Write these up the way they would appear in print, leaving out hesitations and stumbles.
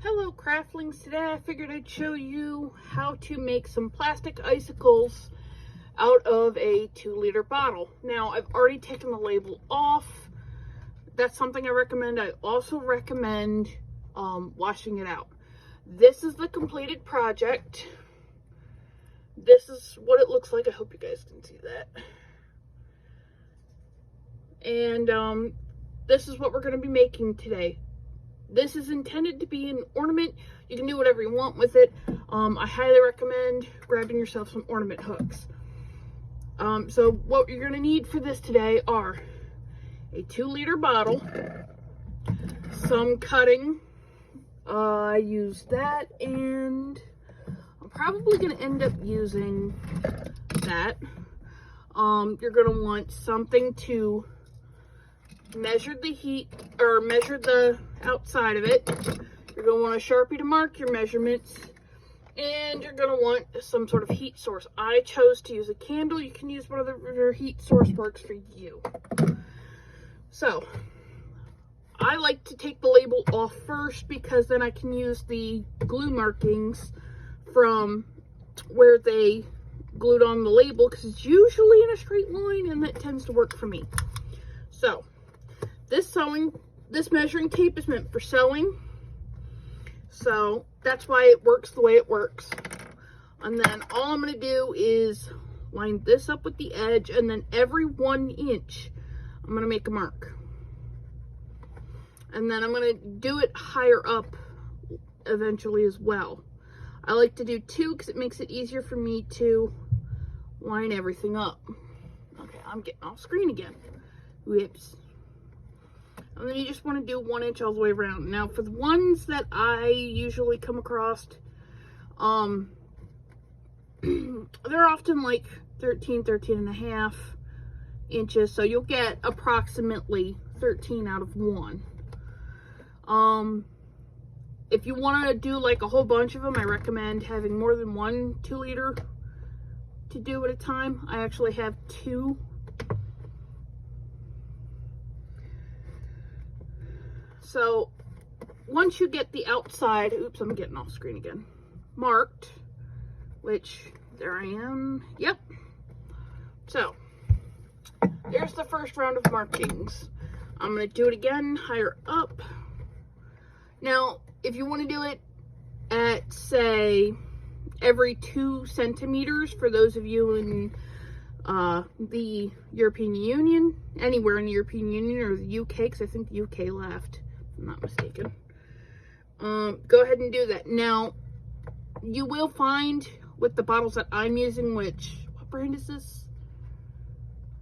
Hello craftlings, today I figured I'd show you how to make some plastic icicles out of a 2-liter bottle. Now I've already taken the label off. That's something I recommend. I also recommend washing it out. This is the completed project. This is what it looks like. I hope you guys can see that. And this is what we're going to be making today. This is intended to be an ornament. You can do whatever you want with it. I highly recommend grabbing yourself some ornament hooks. So what you're going to need for this today are a 2-liter bottle, some cutting. I used that, and I'm probably going to end up using that. You're going to want something to measure the heat, or measure the outside of it. You're going to want a Sharpie to mark your measurements, and you're going to want some sort of heat source. I chose to use a candle. You can use whatever heat source works for you. So I like to take the label off first, because then I can use the glue markings from where they glued on the label, because it's usually in a straight line, and that tends to work for me. So this measuring tape is meant for sewing, so that's why it works the way it works. And then all I'm going to do is line this up with the edge, and then every 1 inch I'm going to make a mark. And then I'm going to do it higher up eventually as well. I like to do 2 because it makes it easier for me to line everything up. Okay, I'm getting off screen again. Whoops. And then you just want to do 1 inch all the way around. Now for the ones that I usually come across, they're often like 13 and a half inches. So you'll get approximately 13 out of 1. If you want to do like a whole bunch of them, I recommend having more than 1 2-liter to do at a time. I actually have 2. So once you get the outside, oops, I'm getting off screen again, marked, which there I am, yep. So there's the first round of markings. I'm going to do it again higher up. Now, if you want to do it at, say, every 2 centimeters, for those of you in the European Union, anywhere in the European Union, or the UK, because I think the UK left, if I'm not mistaken, go ahead and do that. Now, you will find with the bottles that I'm using, which, what brand is this?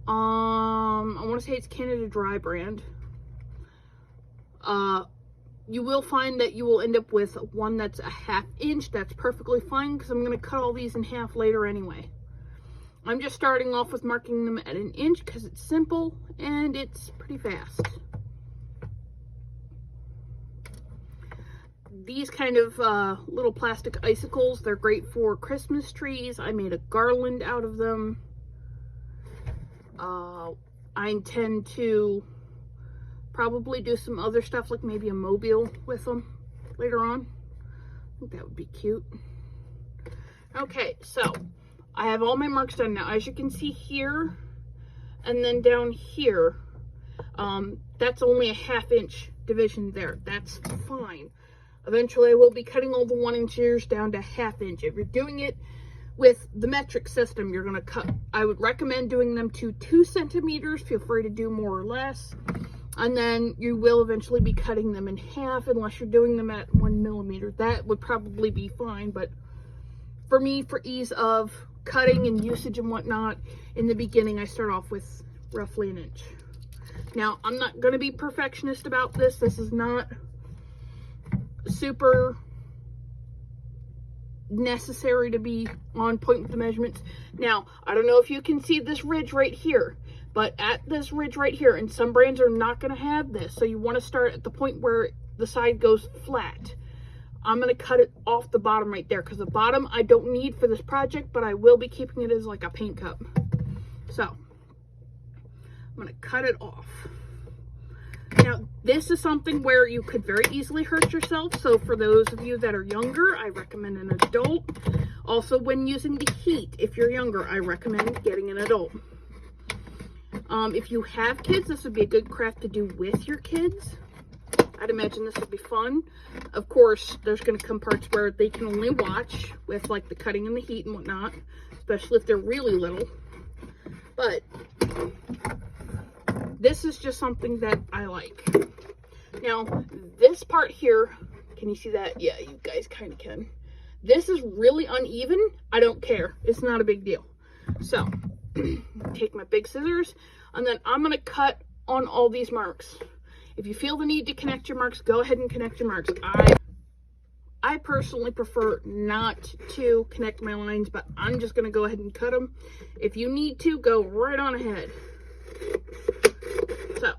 I want to say it's Canada Dry brand. You will find that you will end up with one that's a 1/2 inch. That's perfectly fine, because I'm going to cut all these in half later anyway. I'm just starting off with marking them at 1 inch because it's simple and it's pretty fast. These kind of little plastic icicles, they're great for Christmas trees. I made a garland out of them. I intend to probably do some other stuff, like maybe a mobile with them later on. I think that would be cute. Okay, so I have all my marks done now. As you can see here, and then down here, that's only a 1/2 inch division there. That's fine. Eventually I will be cutting all the 1 inchers down to 1/2 inch. If you're doing it with the metric system, you're going to cut, I would recommend doing them to 2 centimeters. Feel free to do more or less. And then you will eventually be cutting them in half, unless you're doing them at 1 millimeter. That would probably be fine, but for me, for ease of cutting and usage and whatnot, in the beginning, I start off with roughly 1 inch. Now, I'm not going to be perfectionist about this. This is not super necessary to be on point with the measurements. Now, I don't know if you can see this ridge right here, but at this ridge right here, and some brands are not going to have this, so you want to start at the point where the side goes flat. I'm going to cut it off the bottom right there, because the bottom I don't need for this project, but I will be keeping it as like a paint cup. So I'm going to cut it off. Now, this is something where you could very easily hurt yourself. So for those of you that are younger, I recommend an adult. Also, when using the heat, if you're younger, I recommend getting an adult. If you have kids, this would be a good craft to do with your kids. I'd imagine this would be fun. Of course, there's going to come parts where they can only watch with like the cutting and the heat and whatnot, especially if they're really little. But this is just something that I like. Now, this part here, can you see that? Yeah, you guys kind of can. This is really uneven. I don't care. It's not a big deal. So, take my big scissors, and then I'm going to cut on all these marks. If you feel the need to connect your marks, go ahead and connect your marks. I personally prefer not to connect my lines, but I'm just going to go ahead and cut them. If you need to, go right on ahead. So,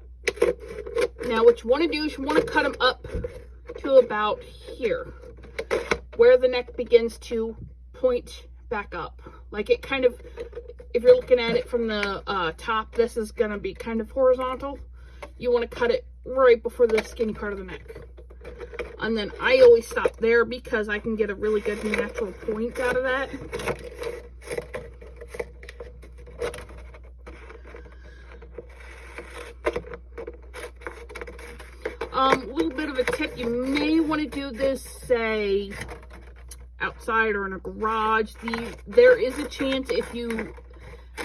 now what you want to do is you want to cut them up to about here, where the neck begins to point back up. Like it kind of, if you're looking at it from the top, this is going to be kind of horizontal. You want to cut it right before the skinny part of the neck. And then I always stop there because I can get a really good natural point out of that. A little bit of a tip, you may want to do this, say, outside or in a garage. There is a chance if you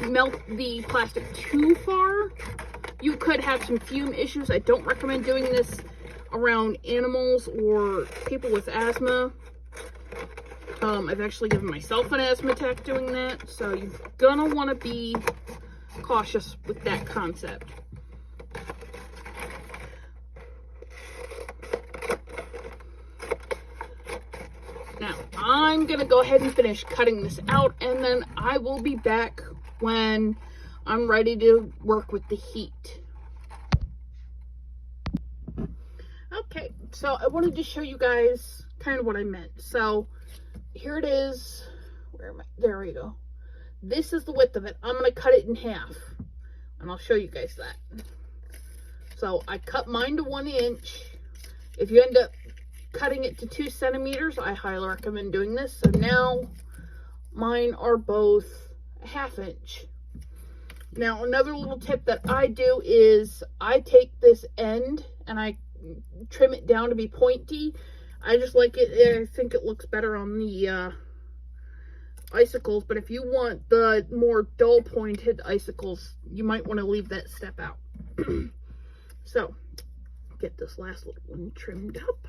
melt the plastic too far, you could have some fume issues. I don't recommend doing this around animals or people with asthma. I've actually given myself an asthma attack doing that, so you're gonna want to be cautious with that concept. Now, I'm gonna go ahead and finish cutting this out, and then I will be back when I'm ready to work with the heat. Okay, so I wanted to show you guys kind of what I meant. So here it is. Where am I? There we go. This is the width of it. I'm going to cut it in half, and I'll show you guys that. So I cut mine to 1 inch. If you end up cutting it to 2 centimeters, I highly recommend doing this. So now mine are both a 1/2 inch. Now, another little tip that I do is I take this end and I trim it down to be pointy. I just like it. I think it looks better on the icicles, but if you want the more dull pointed icicles, you might want to leave that step out. So, get this last little one trimmed up.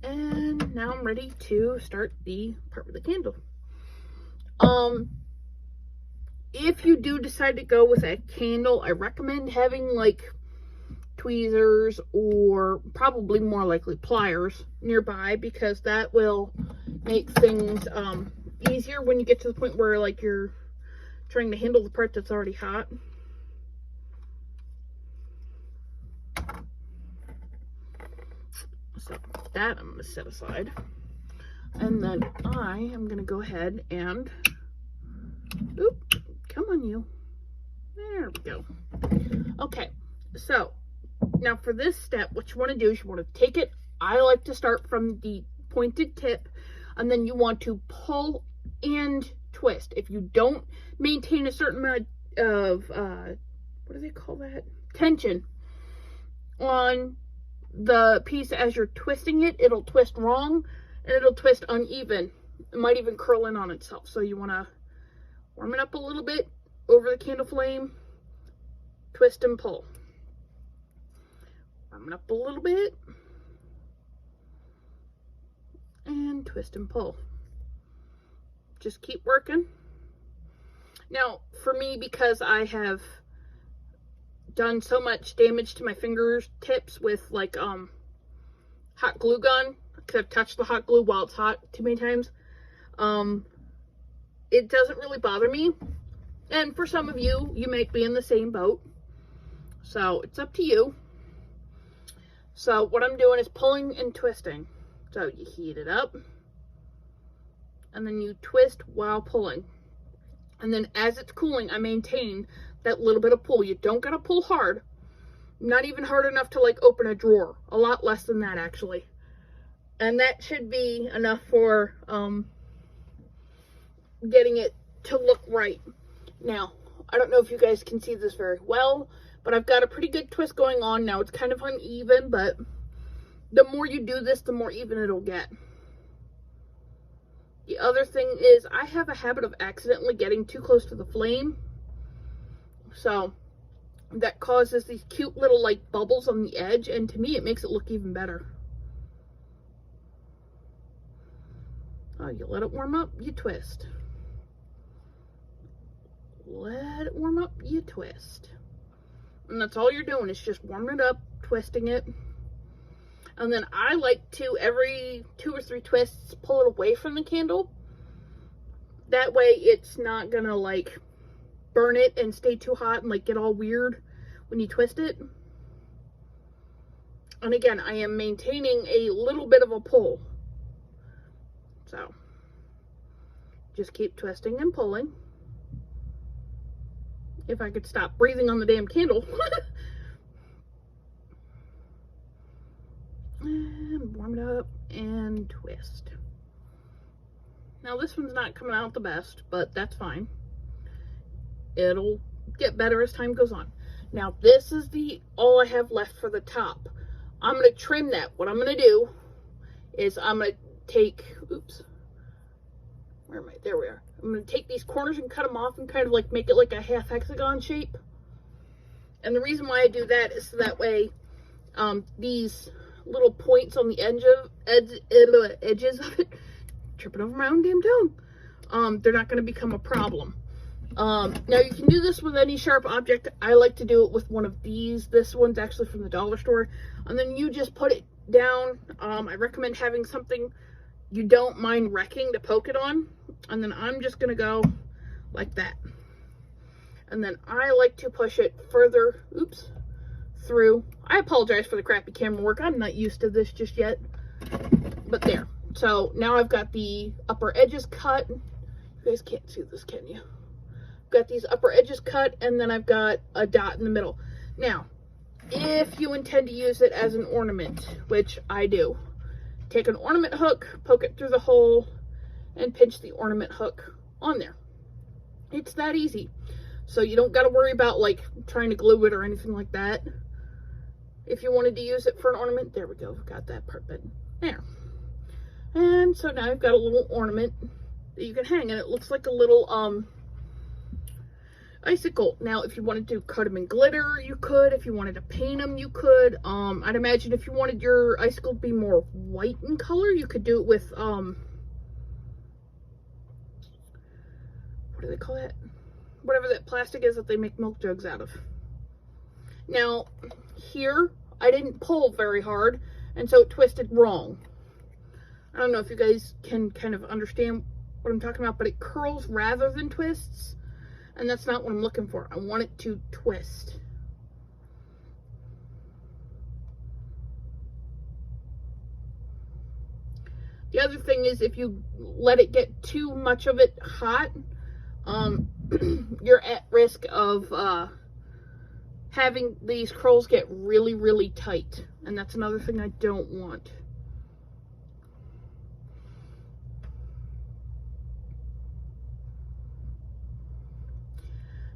And now I'm ready to start the part with the candle. If you do decide to go with a candle, I recommend having like tweezers or probably more likely pliers nearby, because that will make things easier when you get to the point where like you're trying to handle the part that's already hot. So that I'm going to set aside, and then I am going to go ahead and come on, you. There we go. Okay, so now for this step, what you want to do is you want to take it. I like to start from the pointed tip, and then you want to pull and twist. If you don't maintain a certain amount of, what do they call that? Tension on the piece as you're twisting it, it'll twist wrong and it'll twist uneven. It might even curl in on itself. So you want to warm it up a little bit over the candle flame, twist and pull. Warm it up a little bit and twist and pull. Just keep working. Now, for me, because I have done so much damage to my fingertips with like hot glue gun, because I've touched the hot glue while it's hot too many times, it doesn't really bother me. And for some of you, you may be in the same boat, so it's up to you. So what I'm doing is pulling and twisting. So you heat it up, and then you twist while pulling. And then as it's cooling, I maintain that little bit of pull. You don't gotta pull hard. Not even hard enough to like open a drawer. A lot less than that actually. And that should be enough for getting it to look right. Now, I don't know if you guys can see this very well, but I've got a pretty good twist going on now. It's kind of uneven, but the more you do this, the more even it'll get. The other thing is I have a habit of accidentally getting too close to the flame. So that causes these cute little like bubbles on the edge, and to me it makes it look even better. Oh, you let it warm up, you twist. Let it warm up, you twist. And that's all you're doing, is just warming it up, twisting it. And then I like to, every 2 or 3 twists, pull it away from the candle. That way it's not gonna like burn it and stay too hot and like get all weird when you twist it. And again, I am maintaining a little bit of a pull. So just keep twisting and pulling. If I could stop breathing on the damn candle. And warm it up and twist. Now this one's not coming out the best, but that's fine. It'll get better as time goes on. Now this is all I have left for the top. I'm going to trim that. What I'm going to do is I'm going to take, oops, where am I? There we are. I'm going to take these corners and cut them off and kind of like make it like a half hexagon shape. And the reason why I do that is so that way these little points on the edges of it, tripping over my own damn tongue, they're not going to become a problem. Now you can do this with any sharp object. I like to do it with one of these. This one's actually from the dollar store. And then you just put it down. I recommend having something you don't mind wrecking to poke it on. And then I'm just going to go like that. And then I like to push it further, oops, through. I apologize for the crappy camera work. I'm not used to this just yet. But there. So now I've got the upper edges cut. You guys can't see this, can you? Got these upper edges cut, and then I've got a dot in the middle. Now, if you intend to use it as an ornament, which I do, take an ornament hook, poke it through the hole, and pinch the ornament hook on there. It's that easy. So you don't got to worry about like trying to glue it or anything like that. If you wanted to use it for an ornament, there we go. Got that part button there. And so now I've got a little ornament that you can hang, and it looks like a little icicle. Now, if you wanted to cut them in glitter, you could. If you wanted to paint them, you could. I'd imagine if you wanted your icicle to be more white in color, you could do it with, what do they call that? Whatever that plastic is that they make milk jugs out of. Now, here, I didn't pull very hard, and so it twisted wrong. I don't know if you guys can kind of understand what I'm talking about, but it curls rather than twists. And that's not what I'm looking for. I want it to twist. The other thing is, if you let it get too much of it hot, you're at risk of having these curls get really, really tight. And that's another thing I don't want.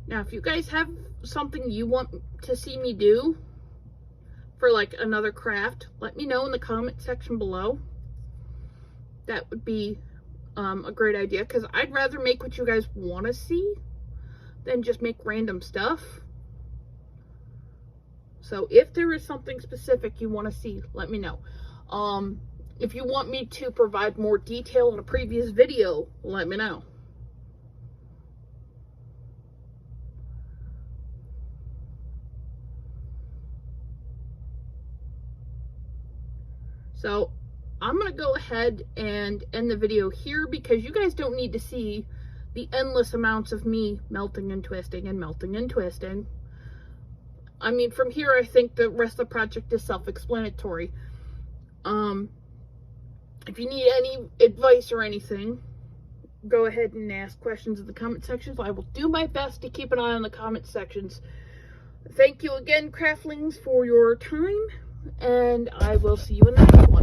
Now, if you guys have something you want to see me do for like another craft, let me know in the comment section below. That would be a great idea, because I'd rather make what you guys want to see than just make random stuff. So if there is something specific you want to see, let me know. If you want me to provide more detail in a previous video, let me know. So I'm going to go ahead and end the video here, because you guys don't need to see the endless amounts of me melting and twisting and melting and twisting. I mean, from here, I think the rest of the project is self-explanatory. If you need any advice or anything, go ahead and ask questions in the comment sections. I will do my best to keep an eye on the comment sections. Thank you again, craftlings, for your time, and I will see you in the next one.